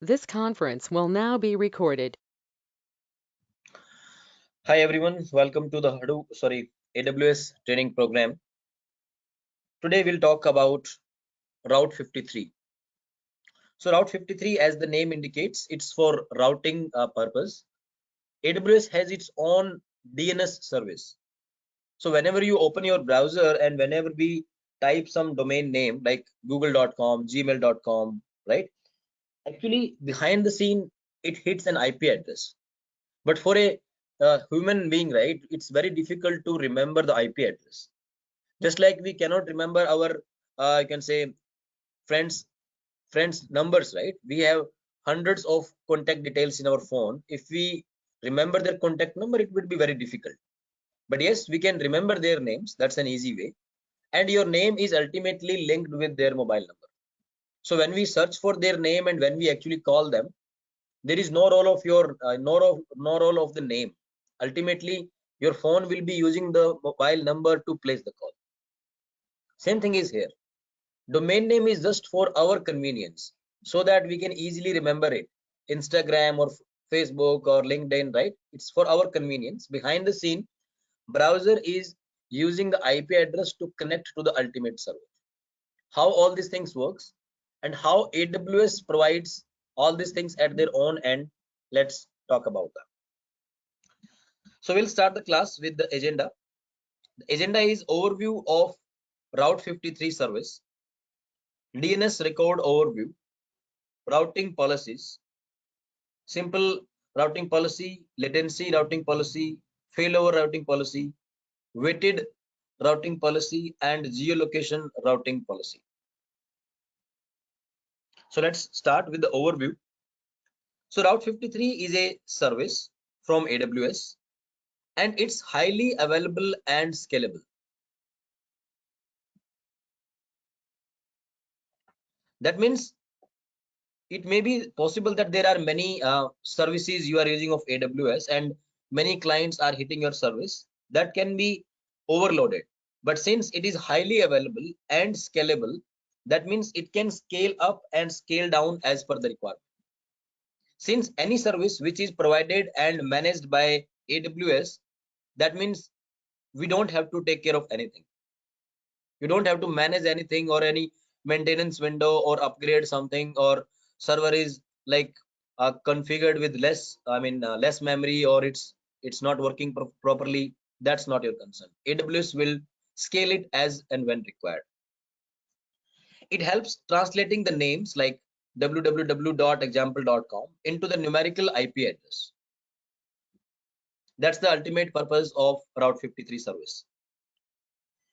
This conference will now be recorded. Hi everyone, welcome to the AWS training program. Today we'll talk about Route 53. So Route 53, as the name indicates, it's for routing purpose. AWS has its own DNS service. So whenever you open your browser and whenever we type some domain name like google.com, gmail.com, right? Actually, behind the scene, it hits an IP address. But for a human being, right, it's very difficult to remember the IP address. Just like we cannot remember our I can say friends numbers, right? We have hundreds of contact details in our phone. If we remember their contact number, it would be very difficult. But yes, we can remember their names. That's an easy way. And your name is ultimately linked with their mobile number. So when we search for their name and when we actually call them, there is no role of your no role of the name. Ultimately, your phone will be using the mobile number to place the call. Same thing is here. Domain name is just for our convenience so that we can easily remember it. Instagram or Facebook or LinkedIn, right? It's for our convenience. Behind the scene, browser is using the IP address to connect to the ultimate server. How all these things works and how AWS provides all these things at their own end. Let's talk about that. So we'll start the class with the agenda. The agenda is overview of Route 53 service, DNS record overview, routing policies, simple routing policy, latency routing policy, failover routing policy, weighted routing policy, and geolocation routing policy. So let's start with the overview. So Route 53 is a service from AWS and it's highly available and scalable. That means it may be possible that there are many services you are using of AWS and many clients are hitting your service that can be overloaded. But since it is highly available and scalable, that means it can scale up and scale down as per the requirement. Since any service which is provided and managed by AWS, that means we don't have to take care of anything. You don't have to manage anything or any maintenance window or upgrade something, or server is like configured with less memory, or it's not working properly. That's not your concern. AWS will scale it as and when required. It helps translating the names like www.example.com into the numerical IP address. That's the ultimate purpose of Route 53 service.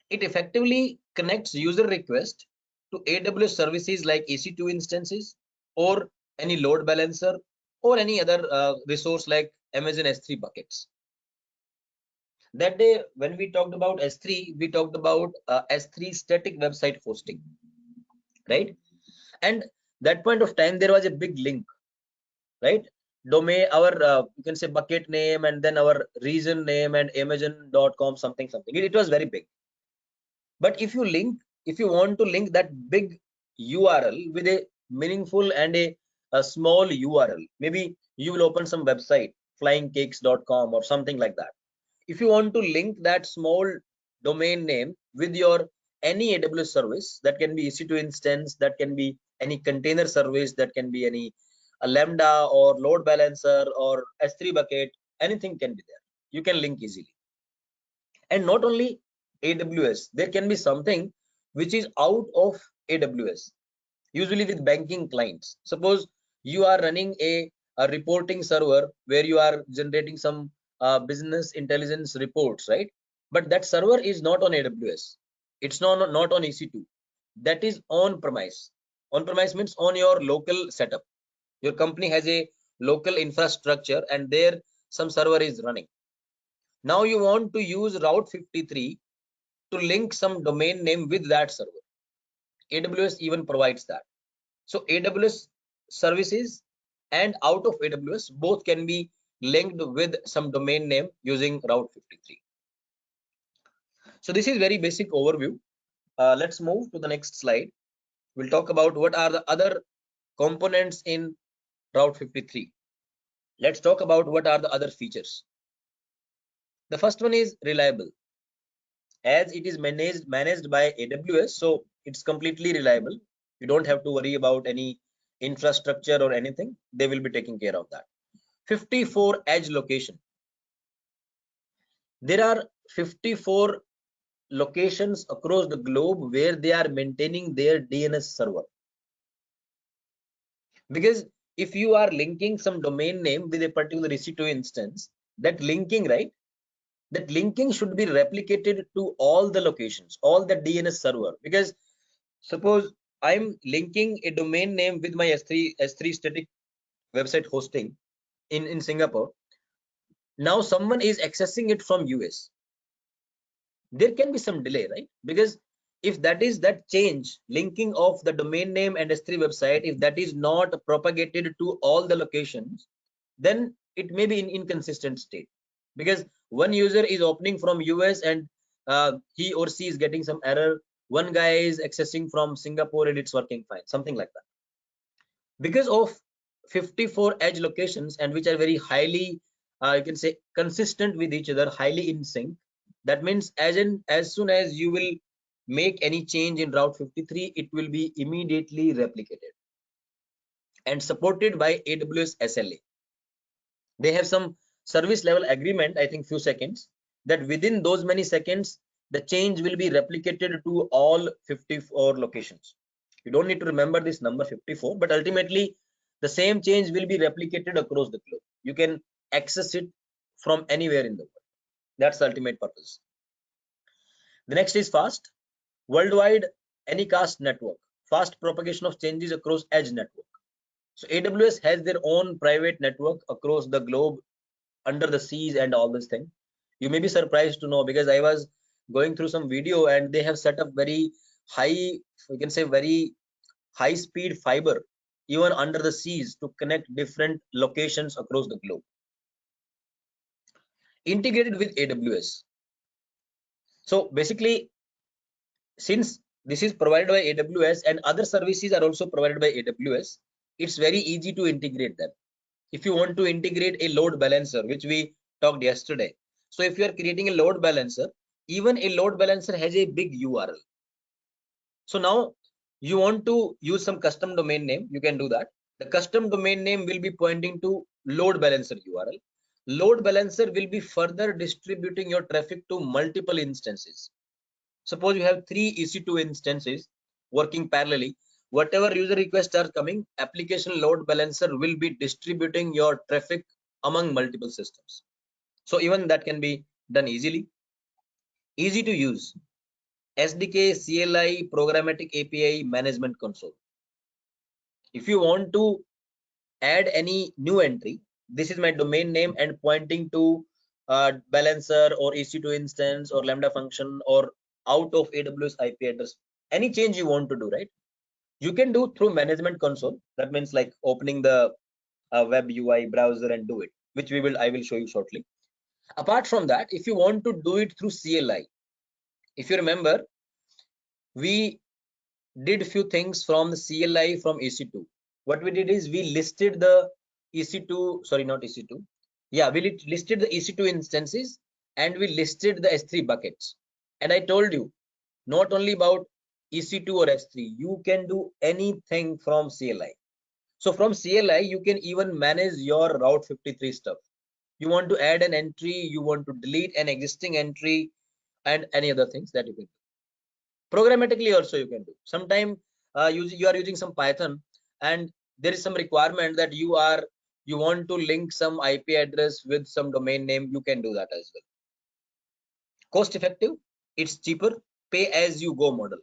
It effectively connects user request to AWS services like EC2 instances or any load balancer or any other resource like Amazon S3 buckets. That day, when we talked about S3, we talked about S3 static website hosting, right? And that point of time, there was a big link, right? Domain, our you can say bucket name, and then our region name and Amazon.com something. It was very big. But if you want to link that big URL with a meaningful and a small URL, maybe you will open some website, flyingcakes.com or something like that. If you want to link that small domain name with your any AWS service, that can be EC2 instance, that can be any container service, that can be any a Lambda or load balancer or S3 bucket, anything can be there. You can link easily. And not only AWS, there can be something which is out of AWS, usually with banking clients. Suppose you are running a reporting server where you are generating some business intelligence reports, right? But that server is not on AWS. It's not on EC2. That is on premise. On premise means on your local setup. Your company has a local infrastructure and there some server is running. Now you want to use Route 53 to link some domain name with that server. AWS even provides that. So AWS services and out of AWS both can be linked with some domain name using Route 53. So this is very basic overview. Let's move to the next slide. We'll talk about what are the other components in Route 53. Let's talk about what are the other features. The first one is reliable. As it is managed by AWS, so it's completely reliable. You don't have to worry about any infrastructure or anything. They will be taking care of that. 54 edge location. There are 54 locations across the globe where they are maintaining their DNS server. Because if you are linking some domain name with a particular EC2 instance, that linking, right? That linking should be replicated to all the locations, all the DNS server. Because suppose I'm linking a domain name with my S3 static website hosting in Singapore. Now someone is accessing it from US. There can be some delay, right? Because if that is that change linking of the domain name and S3 website, if that is not propagated to all the locations, then it may be in inconsistent state. Because one user is opening from US and he or she is getting some error. One guy is accessing from Singapore and it's working fine, something like that. Because of 54 edge locations and which are very highly, you can say, consistent with each other, highly in sync. That means as soon as you will make any change in Route 53, it will be immediately replicated and supported by AWS SLA. They have some service level agreement, I think few seconds, that within those many seconds, the change will be replicated to all 54 locations. You don't need to remember this number 54, but ultimately the same change will be replicated across the globe. You can access it from anywhere in the world. That's the ultimate purpose. The next is fast. Worldwide Anycast network. Fast propagation of changes across edge network. So AWS has their own private network across the globe, under the seas and all this thing. You may be surprised to know, because I was going through some video and they have set up very high, we can say very high speed fiber even under the seas to connect different locations across the globe. Integrated with AWS. So basically, since this is provided by AWS and other services are also provided by AWS, it's very easy to integrate them. If you want to integrate a load balancer, which we talked yesterday, so if you are creating a load balancer, even a load balancer has a big URL. So now you want to use some custom domain name, you can do that. The custom domain name will be pointing to load balancer URL. Load balancer will be further distributing your traffic to multiple instances. Suppose you have 3 EC2 instances working parallelly. Whatever user requests are coming, application load balancer will be distributing your traffic among multiple systems. So even that can be done easily. Easy to use. SDK, CLI, programmatic API, management console. If you want to add any new entry, this is my domain name and pointing to balancer or EC2 instance or Lambda function or out of AWS IP address, any change you want to do, right? You can do through management console. That means like opening the web UI browser and do it, which I will show you shortly. Apart from that, if you want to do it through CLI, if you remember, we did few things from the CLI from EC2. What we did is we listed the EC2, sorry, not EC2. Yeah, we listed the EC2 instances and we listed the S3 buckets. And I told you, not only about EC2 or S3, you can do anything from CLI. So from CLI, you can even manage your Route 53 stuff. You want to add an entry, you want to delete an existing entry, and any other things that you can do. Programmatically also you can do. Sometime you are using some Python and there is some requirement that you want to link some IP address with some domain name, you can do that as well. Cost effective, it's cheaper, pay as you go model.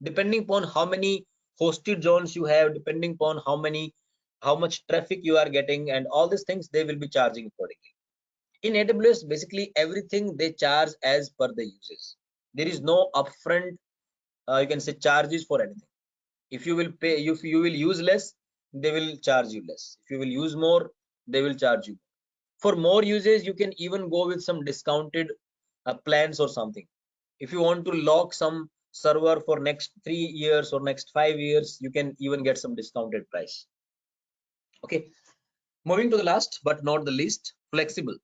Depending upon how many hosted zones you have, depending upon how much traffic you are getting and all these things, they will be charging accordingly. In AWS, basically everything they charge as per the uses. There is no upfront you can say charges for anything. If you will pay, if you will use less, they will charge you less. If you will use more, they will charge you. For more users, you can even go with some discounted plans or something. If you want to lock some server for next 3 years or next 5 years, you can even get some discounted price. Okay, Moving to the last but not the least, flexible.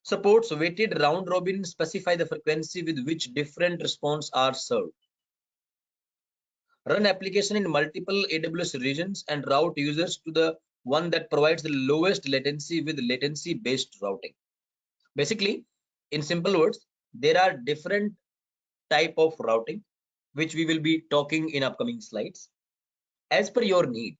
Supports weighted round robin, specify the frequency with which different response are served. Run application in multiple AWS regions and route users to the one that provides the lowest latency with latency based routing. Basically, in simple words, there are different type of routing which we will be talking in upcoming slides. As per your need,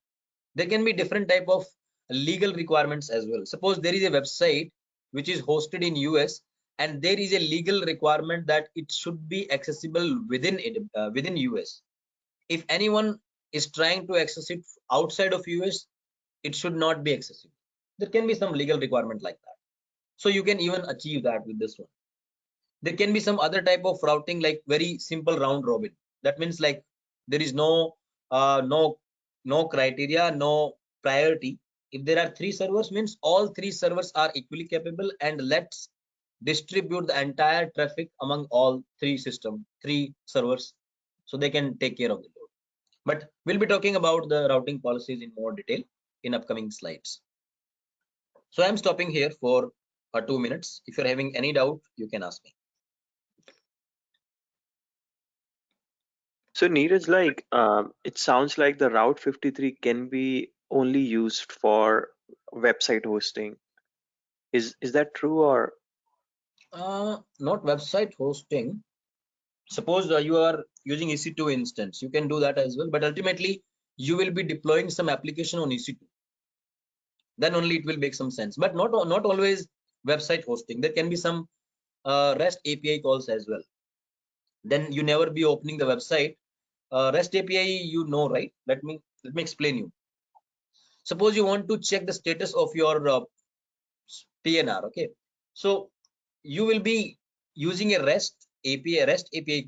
there can be different type of legal requirements as well. Suppose there is a website which is hosted in US and there is a legal requirement that it should be accessible within US. If anyone is trying to access it outside of US, it should not be accessible. There can be some legal requirement like that. So you can even achieve that with this one. There can be some other type of routing like very simple round robin. That means like there is no criteria, no priority. If there are 3 servers, means all 3 servers are equally capable, and let's distribute the entire traffic among all 3 servers, so they can take care of the load. But we'll be talking about the routing policies in more detail in upcoming slides. So I'm stopping here for 2 minutes. If you're having any doubt, you can ask me. So Neeraj, it sounds like the Route 53 can be only used for website hosting. Is that true, or? Not website hosting. Suppose you are using EC2 instance, you can do that as well, but ultimately you will be deploying some application on EC2. Then only it will make some sense, but not always website hosting. There can be some REST API calls as well. Then you never be opening the website. REST API, you know, right? Let me explain you. Suppose you want to check the status of your PNR. Okay, so you will be using a REST API